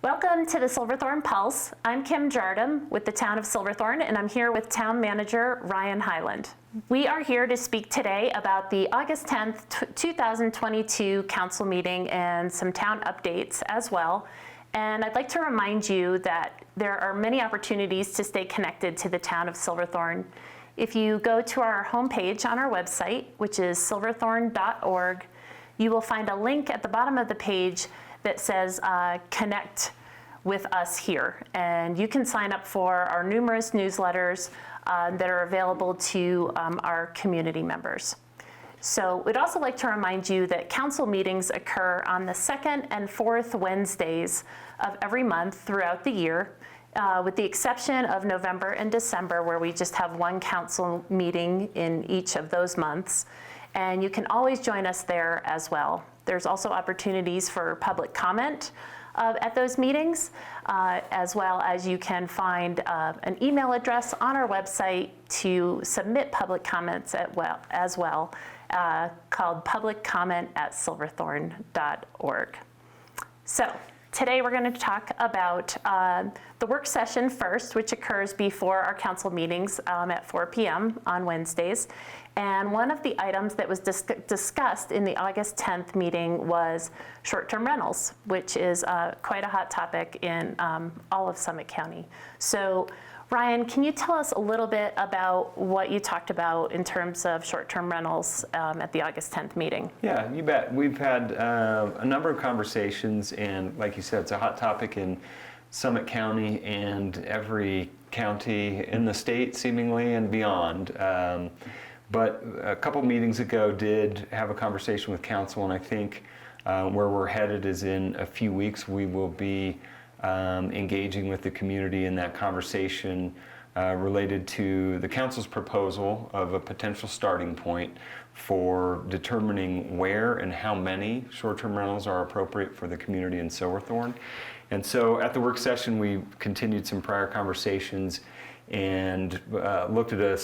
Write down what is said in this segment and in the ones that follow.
Welcome to the Silverthorne Pulse. I'm Kim Jardam with the town of Silverthorne, and I'm here with Town Manager Ryan Highland. We are here to speak today about the August 10th, 2022 council meeting and some town updates as well. And I'd like to remind you that there are many opportunities to stay connected to the town of Silverthorne. If you go to our homepage on our website, which is silverthorne.org, you will find a link at the bottom of the page that says connect with us here. And you can sign up for our numerous newsletters that are available to our community members. So we'd also like to remind you that council meetings occur on the second and fourth Wednesdays of every month throughout the year, with the exception of November and December, where we just have one council meeting in each of those months. And you can always join us there as well. There's also opportunities for public comment at those meetings, as well as you can find an email address on our website to submit public comments as well, called publiccomment@silverthorne.org. So today we're going to talk about the work session first, which occurs before our council meetings at 4 p.m. on Wednesdays. And one of the items that was discussed in the August 10th meeting was short-term rentals, which is quite a hot topic in all of Summit County. So Ryan, can you tell us a little bit about what you talked about in terms of short-term rentals at the August 10th meeting? Yeah, you bet. We've had a number of conversations, and like you said, it's a hot topic in Summit County and every county in the state seemingly and beyond. But a couple meetings ago did have a conversation with council, and I think where we're headed is in a few weeks we will be engaging with the community in that conversation related to the council's proposal of a potential starting point for determining where and how many short-term rentals are appropriate for the community in Silverthorne. And so at the work session, we continued some prior conversations and looked at a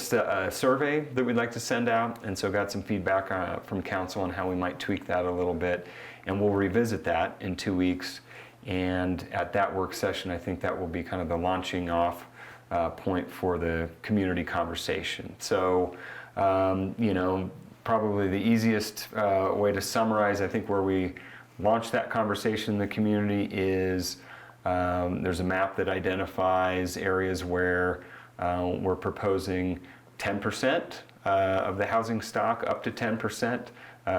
survey that we'd like to send out, and so got some feedback from council on how we might tweak that a little bit, and we'll revisit that in 2 weeks. And at that work session, I think that will be kind of the launching off point for the community conversation. So, you know, probably the easiest way to summarize, I think, where we launch that conversation in the community is there's a map that identifies areas where we're proposing 10% of the housing stock, up to 10%.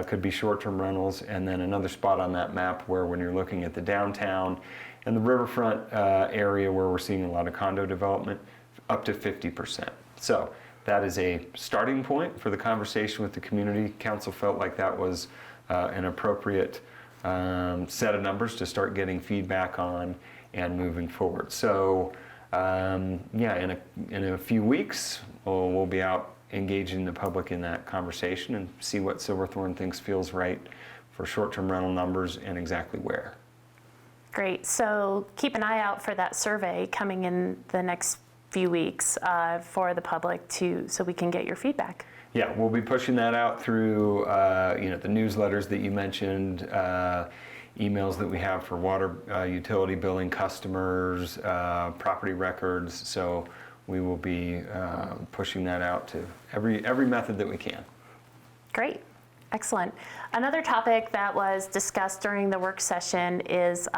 Could be short-term rentals, and then another spot on that map where when you're looking at the downtown and the riverfront area where we're seeing a lot of condo development, up to 50%. So that is a starting point for the conversation with the community. Council felt like that was an appropriate set of numbers to start getting feedback on and moving forward. So yeah, in a few weeks, we'll be out engaging the public in that conversation and see what Silverthorne thinks feels right for short-term rental numbers and exactly where. Great. So keep an eye out for that survey coming in the next few weeks for the public so we can get your feedback. Yeah, we'll be pushing that out through you know, the newsletters that you mentioned, emails that we have for water utility billing customers, property records. So we will be pushing that out to every method that we can. Great. Excellent. Another topic that was discussed during the work session is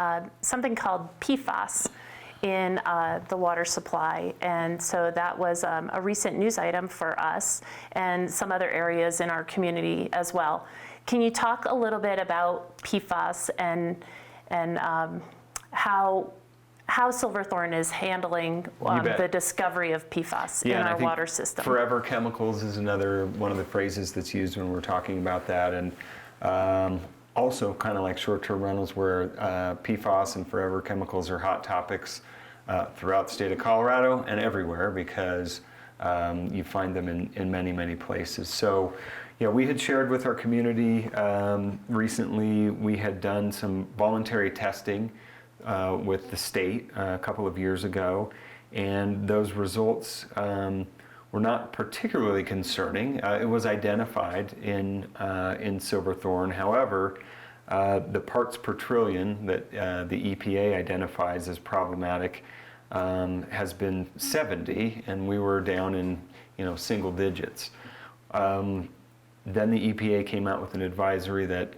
something called PFAS in the water supply. And so that was a recent news item for us and some other areas in our community as well. Can you talk a little bit about PFAS and how Silverthorne is handling the discovery of PFAS in our water system? Forever chemicals is another one of the phrases that's used when we're talking about that, and also kind of like short-term rentals where PFAS and forever chemicals are hot topics throughout the state of Colorado and everywhere because you find them in many, many places. So yeah, we had shared with our community recently, we had done some voluntary testing with the state a couple of years ago, and those results were not particularly concerning. It was identified in Silverthorne. However, The parts per trillion that the EPA identifies as problematic has been 70, and we were down in single digits. Then the EPA came out with an advisory that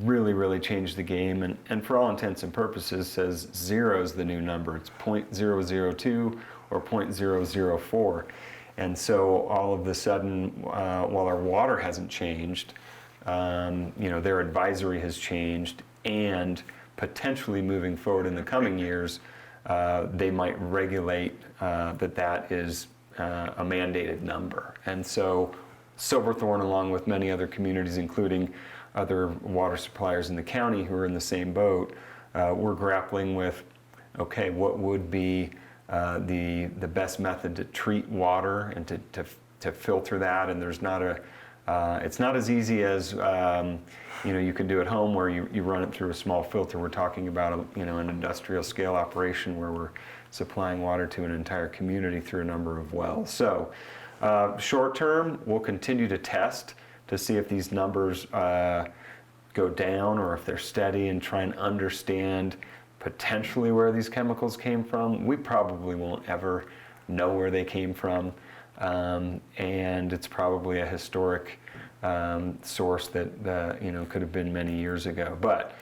really changed the game, and for all intents and purposes says 0 is the new number. It's 0.002 or 0.004. And so all of a sudden, while our water hasn't changed, their advisory has changed, and potentially moving forward in the coming years, they might regulate that is a mandated number. And so Silverthorne, along with many other communities, including other water suppliers in the county who are in the same boat, we're grappling with, okay, what would be the best method to treat water and to filter that? And there's not it's not as easy as you can do at home, where you run it through a small filter. We're talking about an industrial scale operation where we're supplying water to an entire community through a number of wells. So short term, we'll continue to test to see if these numbers go down or if they're steady, and try and understand potentially where these chemicals came from. We probably won't ever know where they came from, and it's probably a historic source that could have been many years ago. But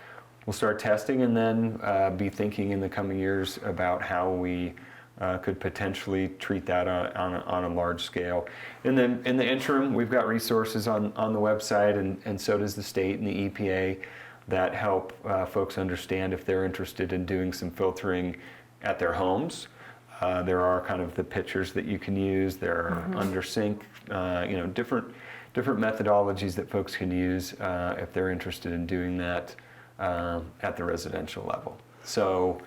we'll start testing, and then be thinking in the coming years about how we could potentially treat that on a large scale. And then in the interim, we've got resources on the website, and so does the state and the EPA, that help folks understand if they're interested in doing some filtering at their homes. There are kind of the pictures that you can use. There are under sink, different methodologies that folks can use if they're interested in doing that at the residential level. So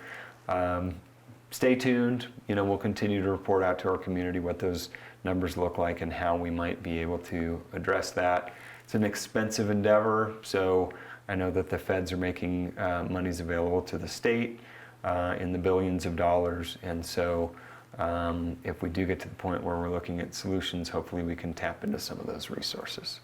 stay tuned. We'll continue to report out to our community what those numbers look like and how we might be able to address that. It's an expensive endeavor, so I know that the feds are making monies available to the state in the billions of dollars, and so if we do get to the point where we're looking at solutions, hopefully we can tap into some of those resources.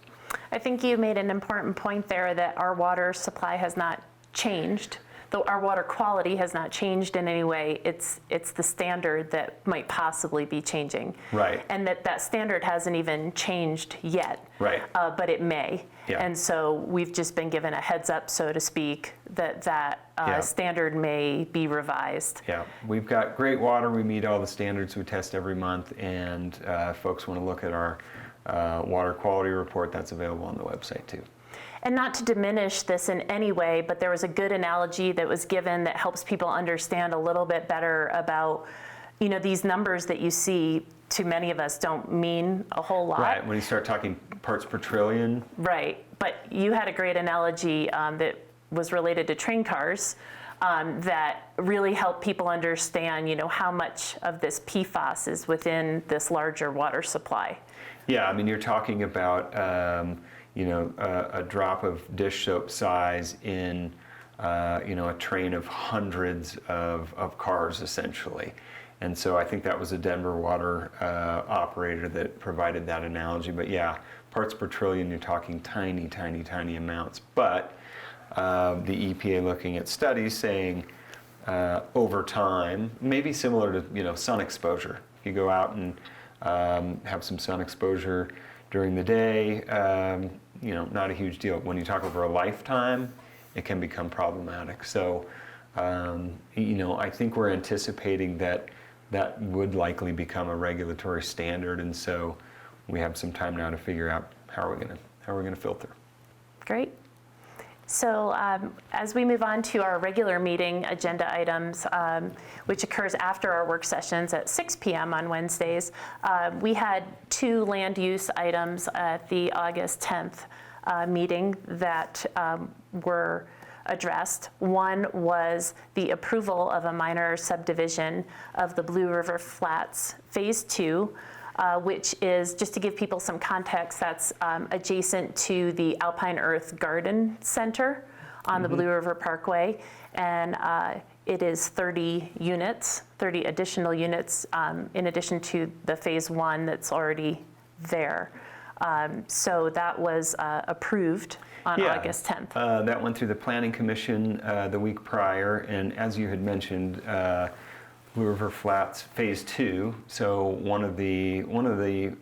I think you made an important point there, that our water supply has not changed. Though our water quality has not changed in any way, it's the standard that might possibly be changing. Right. And that standard hasn't even changed yet. Right. But it may. Yeah. And so we've just been given a heads up, so to speak, that Yeah. standard may be revised. Yeah, we've got great water. We meet all the standards. We test every month, and if folks want to look at our water quality report, that's available on the website too. And not to diminish this in any way, but there was a good analogy that was given that helps people understand a little bit better about, these numbers that you see, to many of us, don't mean a whole lot. Right, when you start talking parts per trillion. Right, but you had a great analogy that was related to train cars that really helped people understand, how much of this PFAS is within this larger water supply. Yeah, you're talking about a drop of dish soap size in a train of hundreds of cars, essentially. And so I think that was a Denver water operator that provided that analogy. But yeah, parts per trillion, you're talking tiny amounts. But the EPA looking at studies saying over time, maybe similar to sun exposure. If you go out and have some sun exposure during the day, not a huge deal. When you talk over a lifetime, it can become problematic. So, I think we're anticipating that would likely become a regulatory standard, and so we have some time now to figure out how we're gonna filter. Great. So as we move on to our regular meeting agenda items, which occurs after our work sessions at 6 p.m. on Wednesdays, we had 2 land use items at the August 10th meeting that were addressed. One was the approval of a minor subdivision of the Blue River Flats Phase 2, which is, just to give people some context, that's adjacent to the Alpine Earth Garden Center on the Blue River Parkway. And it is 30 additional units, in addition to the Phase 1 that's already there. So that was approved on Yeah, August 10th. That went through the Planning Commission the week prior, and as you had mentioned, Blue River Flats Phase 2. So one of the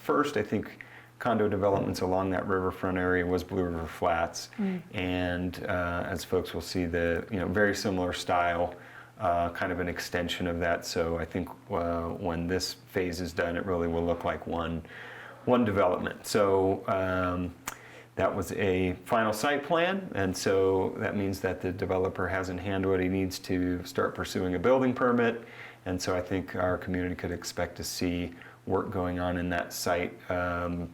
first, I think, condo developments along that riverfront area was Blue River Flats, and as folks will see, the very similar style, kind of an extension of that. So I think when this phase is done, it really will look like one development. So that was a final site plan, and so that means that the developer has in hand what he needs to start pursuing a building permit. And so I think our community could expect to see work going on in that site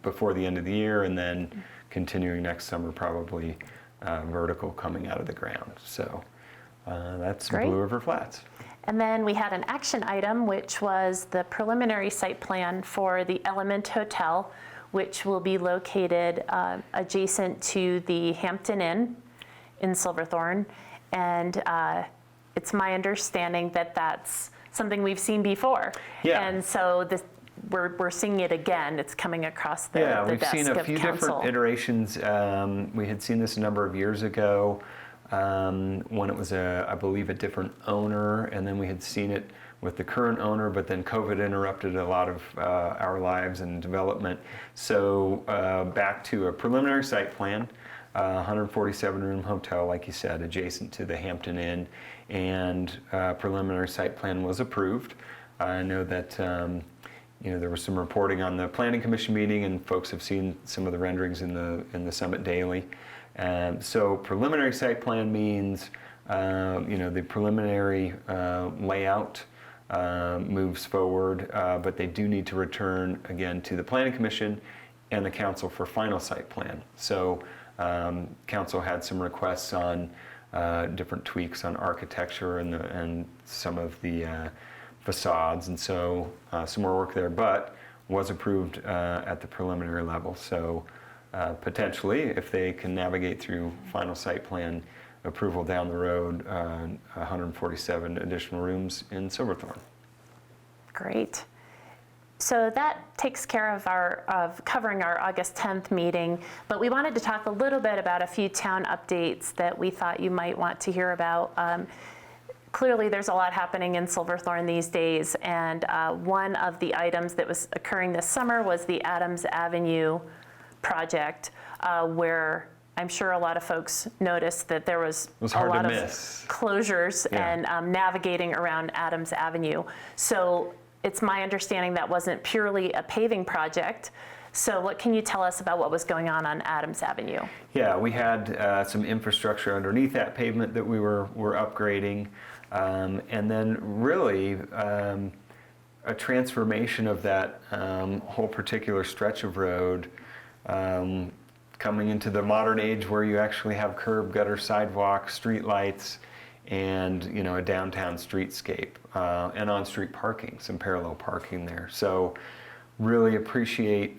before the end of the year, and then continuing next summer, probably vertical coming out of the ground. So that's Great. Blue River Flats. And then we had an action item, which was the preliminary site plan for the Element Hotel, which will be located adjacent to the Hampton Inn in Silverthorne. And it's my understanding that that's something we've seen before. Yeah. And so we're seeing it again. It's coming across the We've desk seen a of few council. different iterations. We had seen this a number of years ago when it was, I believe, a different owner, and then we had seen it with the current owner, but then COVID interrupted a lot of our lives and development. So back to a preliminary site plan, 147-room hotel, like you said, adjacent to the Hampton Inn, and preliminary site plan was approved. I know that there was some reporting on the Planning Commission meeting, and folks have seen some of the renderings in the Summit Daily. So preliminary site plan means the preliminary layout moves forward, but they do need to return again to the Planning Commission and the council for final site plan. So council had some requests on different tweaks on architecture and some of the facades, and so some more work there, but was approved at the preliminary level. So potentially, if they can navigate through final site plan approval down the road, 147 additional rooms in Silverthorne. Great. So that takes care of covering our August 10th meeting, but we wanted to talk a little bit about a few town updates that we thought you might want to hear about. Clearly, there's a lot happening in Silverthorne these days, and one of the items that was occurring this summer was the Adams Avenue project, where I'm sure a lot of folks noticed that there was a lot of closures and navigating around Adams Avenue. So it's my understanding that wasn't purely a paving project. So what can you tell us about what was going on Adams Avenue? Yeah, we had some infrastructure underneath that pavement that we were upgrading, and then really a transformation of that whole particular stretch of road, coming into the modern age where you actually have curb, gutter, sidewalk, street lights, and a downtown streetscape, and on-street parking, some parallel parking there. So really appreciate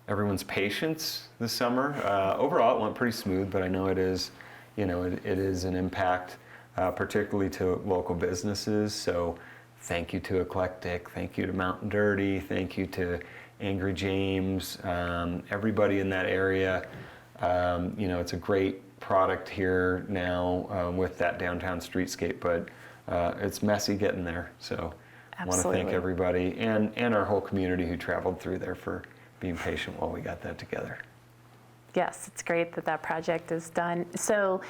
everyone's patience this summer. Overall, it went pretty smooth, but I know it is, it is an impact, particularly to local businesses. So thank you to Eclectic, thank you to Mountain Dirty, thank you to Angry James, everybody in that area. It's a great product here now with that downtown streetscape, but it's messy getting there. So I want to thank everybody and our whole community who traveled through there for being patient while we got that together. Yes, it's great that project is done. So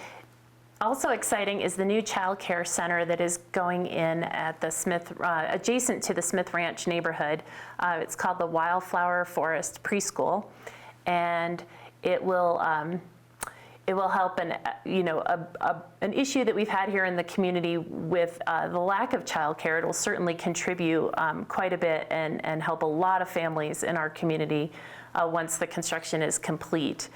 also exciting is the new child care center that is going in at the Smith, adjacent to the Smith Ranch neighborhood. It's called the Wildflower Forest Preschool, and it will help an issue that we've had here in the community with the lack of childcare. It will certainly contribute quite a bit and help a lot of families in our community once the construction is complete.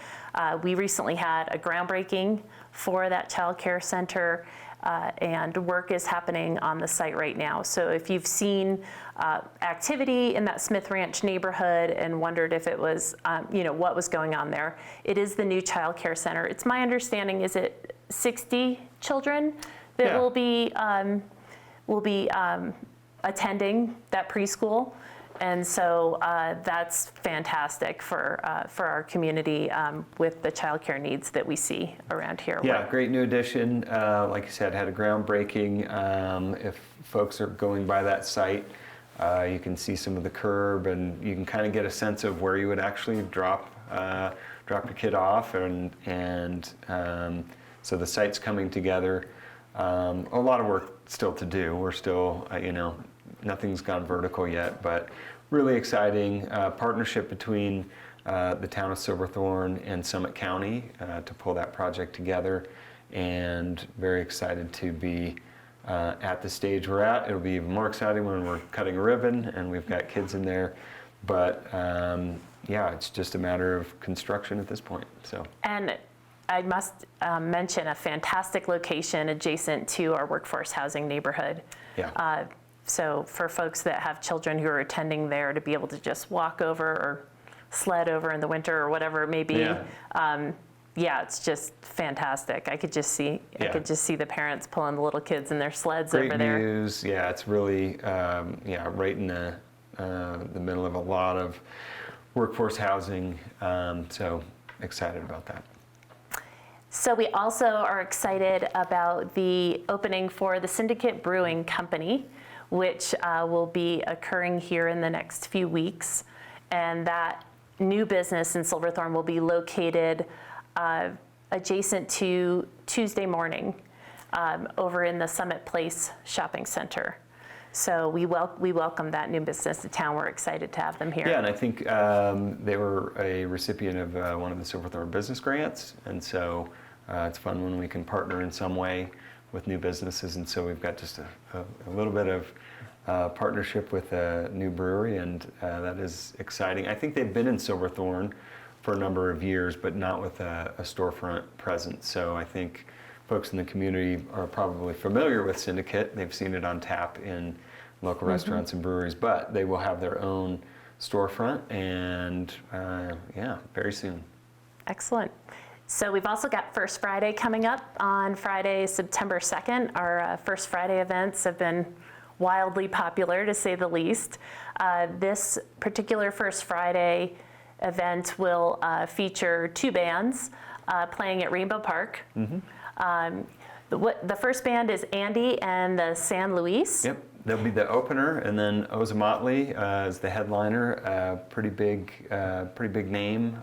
We recently had a groundbreaking for that child care center, and work is happening on the site right now. So if you've seen activity in that Smith Ranch neighborhood and wondered if it was, what was going on there, it is the new child care center. It's my understanding, is it 60 children that will be attending that preschool? And so that's fantastic for our community with the childcare needs that we see around here. Yeah, great new addition. Like you said, had a groundbreaking. If folks are going by that site, you can see some of the curb, and you can kind of get a sense of where you would actually drop your kid off, and so the site's coming together. A lot of work still to do. We're still, nothing's gone vertical yet, but really exciting partnership between the town of Silverthorne and Summit County to pull that project together, and very excited to be at the stage we're at. It'll be even more exciting when we're cutting a ribbon and we've got kids in there, but it's just a matter of construction at this point. And I must mention a fantastic location adjacent to our workforce housing neighborhood. Yeah. So for folks that have children who are attending there, to be able to just walk over or sled over in the winter or whatever it may be, it's just fantastic. I could just see the parents pulling the little kids in their sleds over there. Great views. Yeah, it's really right in the middle of a lot of workforce housing. So excited about that. So we also are excited about the opening for the Syndicate Brewing Company, which will be occurring here in the next few weeks. And that new business in Silverthorne will be located adjacent to Tuesday Morning over in the Summit Place Shopping Center. So we welcome that new business to town. We're excited to have them here. Yeah, and I think they were a recipient of one of the Silverthorne business grants, and so it's fun when we can partner in some way with new businesses, and so we've got just a little bit of partnership with a new brewery, and that is exciting. I think they've been in Silverthorne for a number of years, but not with a storefront presence. So I think folks in the community are probably familiar with Syndicate. They've seen it on tap in local restaurants and breweries, but they will have their own storefront, and very soon. Excellent. So we've also got First Friday coming up on Friday, September 2nd. Our First Friday events have been wildly popular, to say the least. This particular First Friday event will feature two bands playing at Rainbow Park. The first band is Andy and the San Luis. Yep, they'll be the opener, and then Ozamotley is the headliner. Pretty big name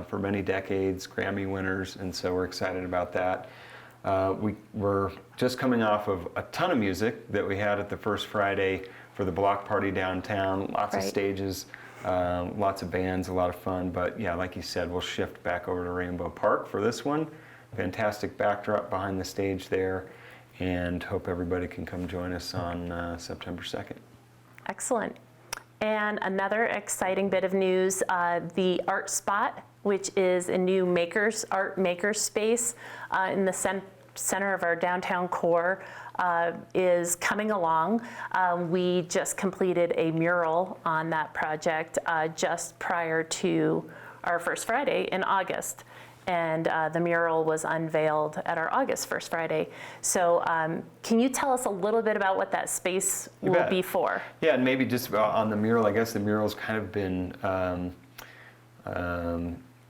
for many decades, Grammy winners, and so we're excited about that. We're just coming off of a ton of music that we had at the First Friday for the block party downtown. Lots of stages, lots of bands, a lot of fun. But yeah, like you said, we'll shift back over to Rainbow Park for this one. Fantastic backdrop behind the stage there, and hope everybody can come join us on September 2nd. Excellent. And another exciting bit of news, the Art Spot, which is a new art maker space in the center of our downtown core, is coming along. We just completed a mural on that project just prior to our First Friday in August. And the mural was unveiled at our August First Friday. So can you tell us a little bit about what that space will be for? Yeah, and maybe just on the mural, I guess the mural's kind of been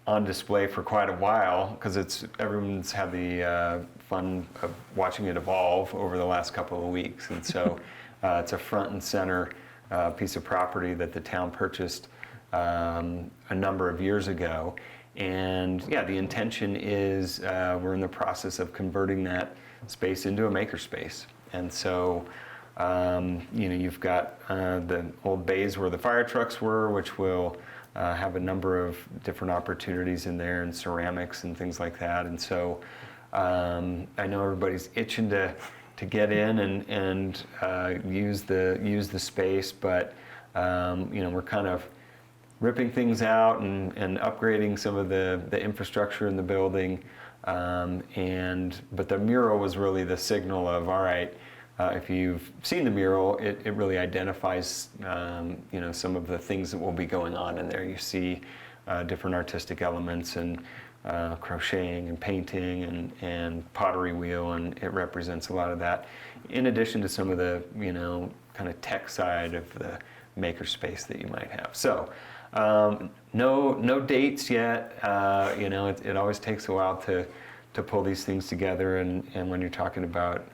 on display for quite a while, because everyone's had the fun of watching it evolve over the last couple of weeks. And so it's a front and center piece of property that the town purchased a number of years ago. And yeah, the intention is we're in the process of converting that space into a makerspace. And so, you've got the old bays where the fire trucks were, which will have a number of different opportunities in there, and ceramics and things like that. And so, I know everybody's itching to get in and use the space, but we're kind of ripping things out and upgrading some of the infrastructure in the building, but the mural was really the signal of, all right, if you've seen the mural, it really identifies some of the things that will be going on in there. You see different artistic elements, and crocheting and painting and pottery wheel, and it represents a lot of that, in addition to some of the kind of tech side of makerspace that you might have. So no dates yet. You know, it always takes a while to pull these things together, and when you're talking about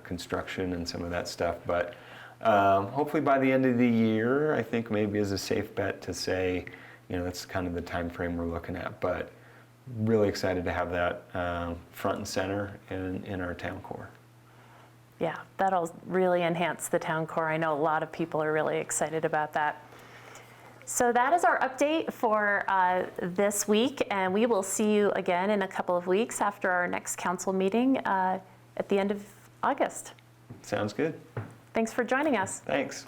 construction and some of that stuff. But hopefully by the end of the year, I think maybe is a safe bet to say, you know, that's kind of the time frame we're looking at. But really excited to have that front and center in our town core. Yeah, that'll really enhance the town core. I know a lot of people are really excited about that. So that is our update for this week, and we will see you again in a couple of weeks after our next council meeting at the end of August. Sounds good. Thanks for joining us. Thanks.